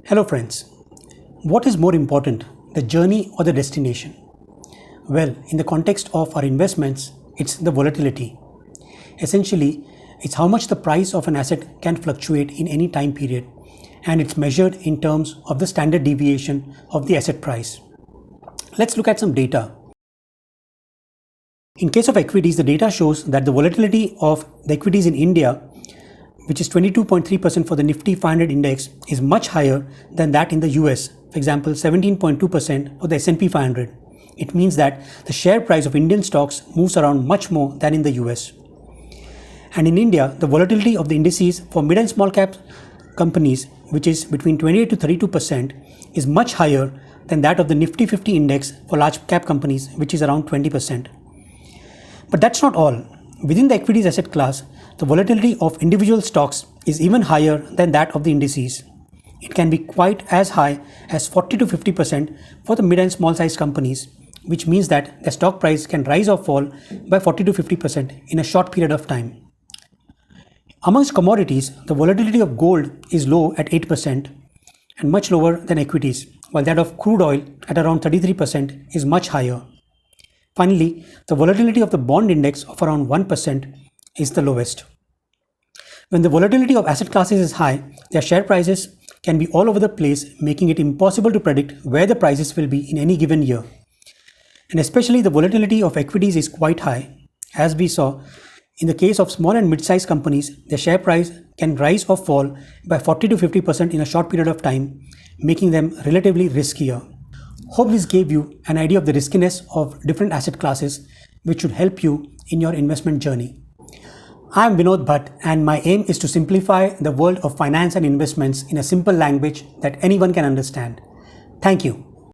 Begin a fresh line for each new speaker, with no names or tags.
Hello friends. What is more important, the journey or the destination? Well, in the context of our investments, it's the volatility. Essentially, it's how much the price of an asset can fluctuate in any time period, and it's measured in terms of the standard deviation of the asset price. Let's look at some data. In case of equities, the data shows that the volatility of the equities in India, which is 22.3% for the Nifty 500 index, is much higher than that in the US. For example, 17.2% for the S&P 500. It means that the share price of Indian stocks moves around much more than in the US. And in India, the volatility of the indices for mid and small cap companies, which is between 28 to 32%, is much higher than that of the Nifty 50 index for large cap companies, which is around 20%. But that's not all. Within the equities asset class, the volatility of individual stocks is even higher than that of the indices. It can be quite as high as 40 to 50% for the mid and small sized companies, which means that the stock price can rise or fall by 40 to 50% in a short period of time. Amongst commodities, the volatility of gold is low at 8% and much lower than equities, while that of crude oil at around 33% is much higher. Finally, the volatility of the bond index of around 1% is the lowest. When the volatility of asset classes is high, their share prices can be all over the place, making it impossible to predict where the prices will be in any given year. And especially the volatility of equities is quite high. As we saw, in the case of small and mid-sized companies, their share price can rise or fall by 40 to 50% in a short period of time, making them relatively riskier. Hope this gave you an idea of the riskiness of different asset classes, which should help you in your investment journey. I am Vinod Bhatt, and my aim is to simplify the world of finance and investments in a simple language that anyone can understand. Thank you.